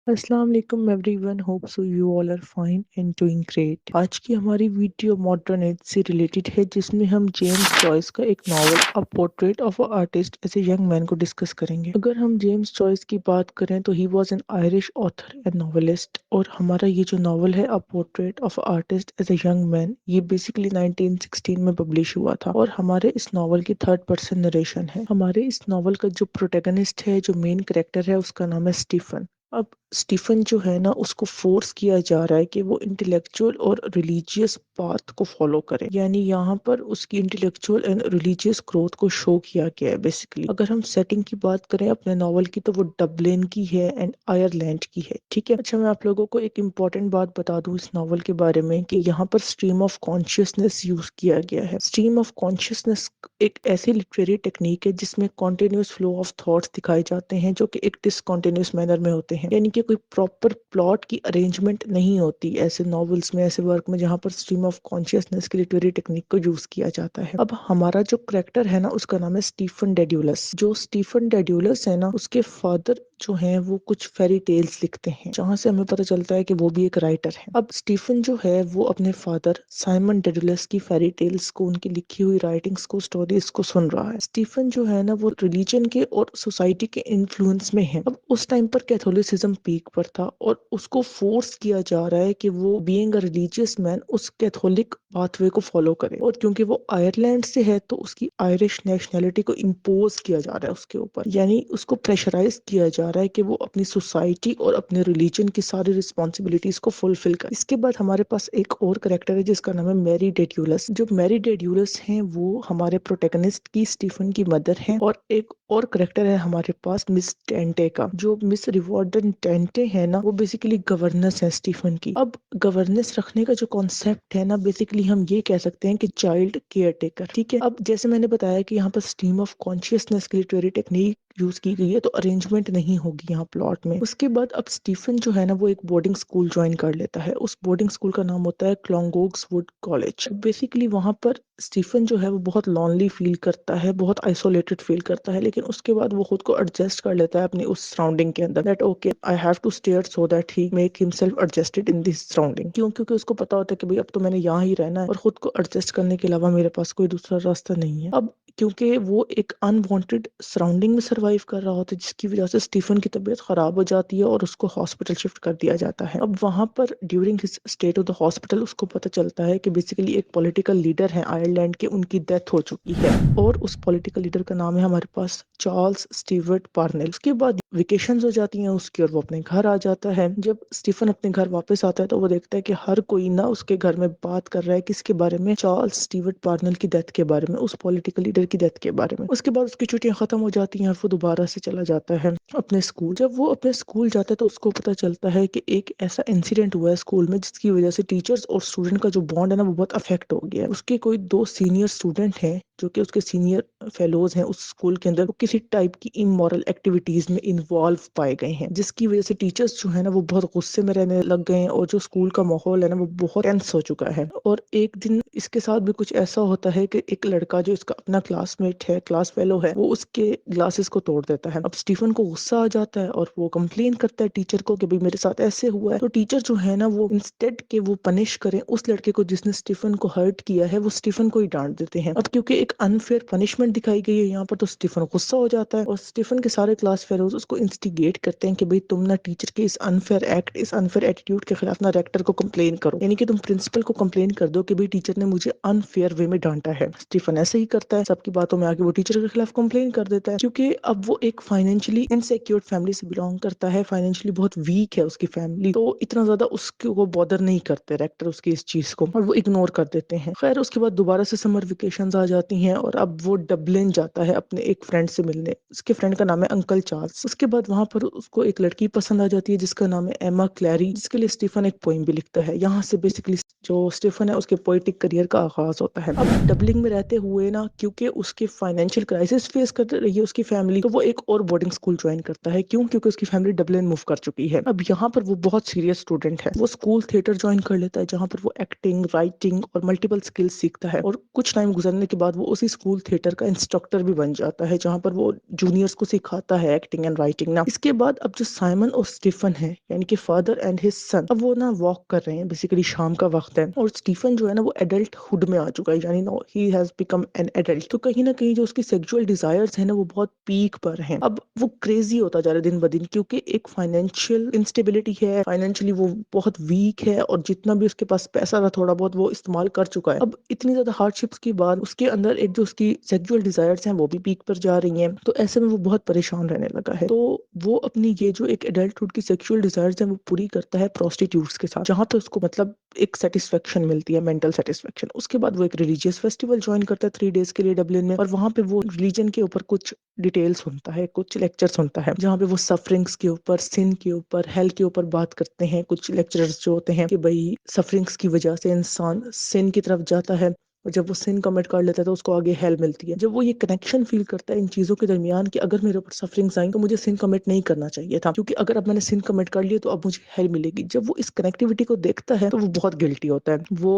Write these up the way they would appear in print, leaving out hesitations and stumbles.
अस्सलाम वालेकुम everyone, hope so you all are fine and doing great. आज की हमारी वीडियो मॉडर्न एज से रिलेटेड है, जिसमें हम जेम्स जॉयस का एक novel a portrait of a artist as a young man को डिस्कस करेंगे। अगर हम जेम्स जॉयस की बात करें तो he was an Irish author and novelist, और हमारा ये जो नॉवल है a portrait of a artist as a young man, ये बेसिकली 1916 में पब्लिश हुआ था। और हमारे इस नॉवल की थर्ड पर्सन नरेशन है। हमारे इस नॉवल का जो प्रोटेगनिस्ट है, जो मेन कैरेक्टर है, उसका नाम है स्टीफन। अब स्टीफन जो है ना, उसको फोर्स किया जा रहा है कि वो इंटेलेक्चुअल और रिलीजियस पाथ को फॉलो करे। यानी यहाँ पर उसकी इंटेलेक्चुअल एंड रिलीजियस ग्रोथ को शो किया गया है। बेसिकली अगर हम सेटिंग की बात करें अपने नॉवल की, तो वो डबलिन की है एंड आयरलैंड की है। ठीक है। अच्छा, मैं आप लोगों को एक इम्पॉर्टेंट बात बता दूं इस नॉवल के बारे में, कि यहाँ पर स्ट्रीम ऑफ कॉन्शियसनेस यूज किया गया है। स्ट्रीम ऑफ कॉन्शियसनेस एक ऐसी लिटरेरी टेक्निक है जिसमें कॉन्टिन्यूस फ्लो ऑफ थॉट्स दिखाए जाते हैं, जो कि एक डिसकॉन्टिन्यूस मैनर में होते हैं। यानी कि कोई प्रॉपर प्लॉट की अरेंजमेंट नहीं होती ऐसे नॉवेल्स में, ऐसे वर्क में, जहाँ पर स्ट्रीम ऑफ कॉन्शियसनेस की लिटरेरी टेक्निक को यूज किया जाता है। अब हमारा जो करेक्टर है ना, उसका नाम है स्टीफन डेड्यूलस। जो स्टीफन डेड्यूलस है ना, उसके फादर जो हैं वो कुछ फेरी टेल्स लिखते हैं, जहाँ से हमें पता चलता है कि वो भी एक राइटर है। अब स्टीफन जो है वो अपने फादर साइमन डेडुलस की फेरी टेल्स को, उनकी लिखी हुई राइटिंग्स को, स्टोरीज को सुन रहा है। स्टीफन जो है ना, वो रिलीजन के और सोसाइटी के इन्फ्लुएंस में है। अब उस टाइम पर कैथोलिसिज्म पीक पर था, और उसको फोर्स किया जा रहा है कि वो बीइंग अ रिलीजियस मैन उस कैथोलिक पाथवे को फॉलो करे। और क्योंकि वो आयरलैंड से है, तो उसकी आयरिश नेशनैलिटी को इम्पोज किया जा रहा है उसके ऊपर। यानी उसको प्रेशराइज किया जा रहा है कि वो अपनी सोसाइटी और अपने रिलीजन की सारी रिस्पॉन्सिबिलिटीज को फुलफिल करे। इसके बाद हमारे पास एक और करेक्टर है जिसका नाम है मैरी डेड्यूलस। जो मैरी डेड्यूलस हैं वो हमारे प्रोटेगनिस्ट की, स्टीफन की मदर हैं। और एक और करेक्टर है हमारे पास मिस टेंटे का। जो मिस रिवॉर्डन टेंटे है ना, वो बेसिकली गवर्नेंस है स्टीफन की। अब गवर्नेंस रखने का जो कॉन्सेप्ट है ना, बेसिकली हम ये कह सकते हैं कि चाइल्ड केयर टेकर। ठीक है। अब जैसे मैंने बताया कि यहाँ पर स्ट्रीम ऑफ कॉन्शियसनेस की लिटरेरी टेक्निक यूज की गई है, तो अरेंजमेंट नहीं होगी यहाँ प्लॉट में। उसके बाद अब स्टीफन जो है ना, वो एक बोर्डिंग स्कूल ज्वाइन कर लेता है। उस बोर्डिंग स्कूल का नाम होता है क्लोंगोग्सवुड कॉलेज। बेसिकली वहां पर स्टीफन जो है वो बहुत लॉनली फील करता है, बहुत आइसोलेटेड फील करता है, लेकिन उसके बाद वो खुद को एडजस्ट कर लेता है अपनी उस सराउंडिंग के अंदर। That okay, I have to stay so that he make himself adjusted in this surrounding. क्यों? क्योंकि उसको पता होता है कि भाई अब तो मैंने यहाँ ही रहना है, और खुद को एडजस्ट करने के अलावा मेरे पास कोई दूसरा रास्ता नहीं है। अब क्योंकि वो एक अनवांटेड सराउंडिंग में सरवाइव कर रहा होता है, जिसकी वजह से स्टीफन की तबीयत खराब हो जाती है और उसको हॉस्पिटल शिफ्ट कर दिया जाता है। अब वहां पर during his state of the hospital उसको पता चलता है कि बेसिकली एक पॉलिटिकल लीडर है आयरलैंड के, उनकी डेथ हो चुकी है। और उस पॉलिटिकल लीडर का नाम है हमारे पास चार्ल्स स्टीवर्ट पार्नेल। उसके बाद वेकेशंस हो जाती हैं उसकी, और वो अपने घर आ जाता है। जब स्टीफन अपने घर वापस आता है, तो वो देखता है कि हर कोई ना उसके घर में बात कर रहा है, किसके बारे में? चार्ल्स स्टीवर्ट पार्नेल की डेथ के बारे में, उस पॉलिटिकल लीडर की डेथ के बारे में। उसके बाद उसकी छुट्टियां खत्म हो जाती हैं और वो दोबारा से चला जाता है अपने स्कूल। जब वो अपने स्कूल जाता है, तो उसको पता चलता है कि एक ऐसा इंसिडेंट हुआ है स्कूल में, जिसकी वजह से टीचर्स और स्टूडेंट का जो बॉन्ड है ना, वो बहुत अफेक्ट हो गया है। उसके कोई दो सीनियर स्टूडेंट हैं, जो कि उसके सीनियर फेलोज हैं उस स्कूल के अंदर, वो किसी टाइप की इमोरल एक्टिविटीज में इन्वॉल्व पाए गए हैं, जिसकी वजह से टीचर्स जो है ना, वो बहुत गुस्से में रहने लग गए हैं, और जो स्कूल का माहौल है ना, वो बहुत टेंस हो चुका है। और एक दिन इसके साथ भी कुछ ऐसा होता है कि एक लड़का जो इसका अपना क्लासमेट है, क्लास फेलो है, वो उसके ग्लासेस को तोड़ देता है। अब स्टीफन को गुस्सा आ जाता है और वो कंप्लेन करता है टीचर को कि भाई मेरे साथ ऐसे हुआ है। तो टीचर जो है ना, वो इंस्टेड के वो पनिश करें उस लड़के को जिसने स्टीफन को हर्ट किया है, वो स्टीफन को ही डांट देते हैं। अब क्योंकि एक अनफेयर पनिशमेंट दिखाई गई है यहाँ पर, तो स्टीफन गुस्सा हो जाता है, और स्टीफन के सारे क्लास फेलोज उसको इंस्टिगेट करते हैं कि भाई तुम ना टीचर के इस अनफेयर एक्ट, इस अनफेयर एटीट्यूड के खिलाफ ना रेक्टर को कंप्लेन करो। यानी कि तुम प्रिंसिपल को कंप्लेन कर दो कि भाई टीचर ने मुझे अनफेयर वे में डांटा है। स्टीफन ऐसे ही करता है, सबकी बातों में आके वो टीचर के खिलाफ कंप्लेन कर देता है। क्योंकि अब वो एक फाइनेंशियली इनसिक्योर फैमिली से बिलोंग करता है, फाइनेंशियली बहुत वीक है उसकी फैमिली, तो इतना ज्यादा उसको बॉदर नहीं करते रेक्टर उसकी इस चीज को, और वो इग्नोर कर देते हैं। खैर, उसके बाद दोबारा से समर वेकेशंस आ जाती हैं, और अब वो डबलिन जाता है अपने एक फ्रेंड से मिलने। उसके फ्रेंड का नाम है अंकल चार्ल्स। उसके बाद वहां पर उसको एक लड़की पसंद आ जाती है जिसका नाम है एमा क्लैरी, जिसके लिए स्टीफन एक पोइम भी लिखता है। यहाँ से बेसिकली जो स्टीफन है उसके पोएटिक करियर का आगाज होता है। अब डबलिंग में रहते हुए ना, क्योंकि उसकी फाइनेंशियल क्राइसिस फेस कर रही है उसकी फैमिली, तो वो एक और बोर्डिंग स्कूल ज्वाइन करता है। क्यों? क्योंकि उसकी फैमिली डबलिन मूव कर चुकी है। अब यहाँ पर वो बहुत सीरियस स्टूडेंट है। वो स्कूल थिएटर ज्वाइन कर लेता है, जहाँ पर वो एक्टिंग, राइटिंग और मल्टीपल स्किल्स सीखता है। और कुछ टाइम गुजरने के बाद वो उसी स्कूल थिएटर का इंस्ट्रक्टर भी बन जाता है, जहाँ पर वो जूनियर्स को सिखाता है एक्टिंग एंड राइटिंग ना। इसके बाद अब जो साइमन और स्टीफन है यानी कि फादर एंड हिज सन, अब वो ना वॉक कर रहे हैं, बेसिकली शाम का वक्त है और स्टीफन जो है ना वो एडल्टहुड में आ चुका है, यानी no he has become an adult. तो कहीं ना कहीं जो उसकी सेक्सुअल डिजायर्स है ना वो बहुत पीक पर हैं। अब वो क्रेजी होता जा रहा है दिन ब दिन, क्योंकि एक फाइनेंशियल इंस्टेबिलिटी है, फाइनेंशियली वो बहुत वीक है और जितना भी उसके पास पैसा था थोड़ा बहुत वो इस्तेमाल कर चुका है। अब इतनी ज्यादा हार्डशिप्स के बाद उसके अंदर एक जो उसकी सेक्सुअल डिजायर्स हैं वो भी पीक पर जा रही हैं, तो ऐसे में वो बहुत परेशान रहने लगा है। तो वो अपनी ये जो एक एडल्टहुड की सेक्सुअल डिजायर्स हैं वो पूरी करता है प्रोस्टिट्यूट्स के साथ, जहाँ पे उसको मतलब एक सेटिस्फेक्शन मिलती है, मेंटल सेटिस्फेक्शन। उसके बाद वो एक रिलीजियस फेस्टिवल ज्वाइन करता है 3 डेज के लिए डबलिन में, और वहाँ पे वो रिलीजन के ऊपर कुछ डिटेल सुनता है, कुछ लेक्चर सुनता है, जहाँ पे वो सफरिंग्स के ऊपर, सिन के ऊपर, हेल के ऊपर बात करते हैं। कुछ लेक्चरर्स जो होते हैं कि भाई सफरिंग्स की वजह से इंसान सिन की तरफ जाता है और जब वो सिन कमिट कर लेता है तो उसको आगे हेल मिलती है। जब वो ये कनेक्शन फील करता है इन चीजों के दरमियान कि अगर मेरे ऊपर सफरिंग्स आई तो मुझे सिन कमिट नहीं करना चाहिए था, क्योंकि अगर अब मैंने सिन कमिट कर लिया तो अब मुझे हेल मिलेगी। जब वो इस कनेक्टिविटी को देखता है तो वो बहुत गिल्टी होता है। वो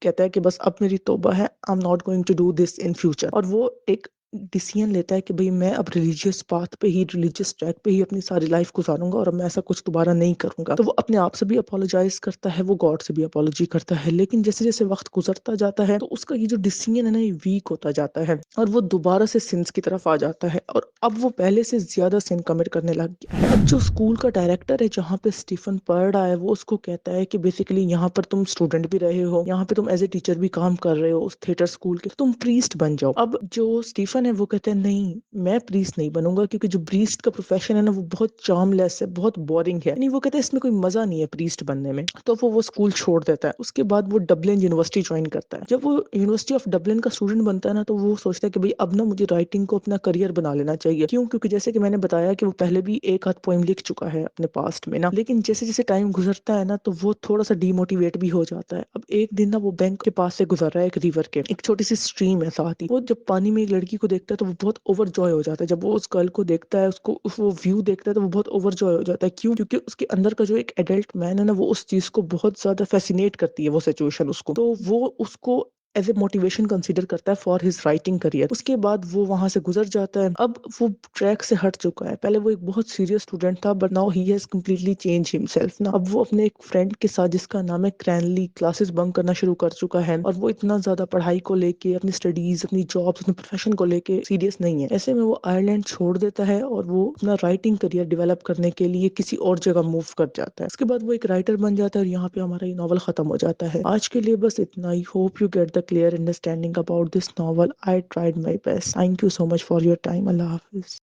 कहता है कि बस अब मेरी तौबा है, I am not going to do this in future. और वो एक डिसीजन लेता है कि भाई मैं अब रिलीजियस पाथ पे ही, रिलीजियस ट्रैक पे ही अपनी सारी लाइफ गुजारूंगा और अब मैं ऐसा कुछ दोबारा नहीं करूंगा। तो वो अपने आप से भी अपोलोजाइज करता है, वो गॉड से भी अपोलॉजी करता है, लेकिन जैसे जैसे वक्त गुजरता जाता है तो उसका ये जो डिसीजन है ना ये वीक होता जाता है और वो दोबारा से सिंस की तरफ आ जाता है और अब वो पहले से ज्यादा सिन कमिट करने लग गया है। अब जो स्कूल का डायरेक्टर है जहाँ पे स्टीफन पढ़ रहा है वो उसको कहता है कि बेसिकली यहाँ पर तुम स्टूडेंट भी रहे हो, यहाँ पे तुम एज ए टीचर भी काम कर रहे हो उस थिएटर स्कूल के, तुम प्रीस्ट बन जाओ। अब जो स्टीफन है वो कहते हैं नहीं, मैं प्रीस्ट नहीं बनूंगा, क्योंकि जो प्रीस्ट का प्रोफेशन है ना वो बहुत चार्मलेस है, बहुत बोरिंग है, नहीं वो कहते हैं इसमें कोई मजा नहीं है प्रीस्ट बनने में। तो वो स्कूल छोड़ देता है। उसके बाद वो डबलिन यूनिवर्सिटी ज्वाइन करता है। जब वो यूनिवर्सिटी ऑफ डबलिन का स्टूडेंट बनता है ना तो वो सोचता है कि भाई अब ना मुझे राइटिंग को अपना करियर बना लेना चाहिए। क्यों? क्योंकि जैसे कि मैंने बताया कि वो पहले भी एक आध पोएम लिख चुका है अपने पास्ट में ना, लेकिन जैसे जैसे टाइम गुजरता है ना तो वो थोड़ा सा डीमोटिवेट भी हो जाता है। अब एक दिन ना वो बैंक के पास से गुजर रहा है, एक रिवर के, एक छोटी सी स्ट्रीम है साथ ही। वो जब पानी में एक लड़की को देखता है तो वो बहुत ओवरजॉय हो जाता है। जब वो उस गर्ल को देखता है, उसको वो व्यू देखता है तो वो बहुत ओवरजॉय हो जाता है। क्यों? क्योंकि उसके अंदर का जो एक एडल्ट मैन है ना वो उस चीज को बहुत ज्यादा फैसिनेट करती है, वो सिचुएशन उसको, तो वो उसको एज ए मोटिवेशन कंसीडर करता है फॉर हिज राइटिंग करियर। उसके बाद वो वहां से गुजर जाता है। अब वो ट्रैक से हट चुका है। पहले वो एक बहुत सीरियस स्टूडेंट था but now he has completely change himself ना। अब वो अपने एक फ्रेंड के साथ जिसका नाम है क्रैनली क्लासेस बंक करना शुरू कर चुका है और वो इतना ज्यादा पढ़ाई को लेके, अपनी स्टडीज, अपनी जॉब, अपने प्रोफेशन को लेके सीरियस नहीं है। ऐसे में वो आयरलैंड छोड़ देता है और वो अपना राइटिंग करियर डेवलप करने के लिए किसी और जगह मूव कर जाता है। उसके बाद वो एक राइटर बन जाता है और यहाँ पे हमारा ये नॉवल खत्म हो जाता है। आज के लिए बस इतना ही। Hope you get the clear understanding about this novel. I tried my best. Thank you so much for your time. Allah Hafiz.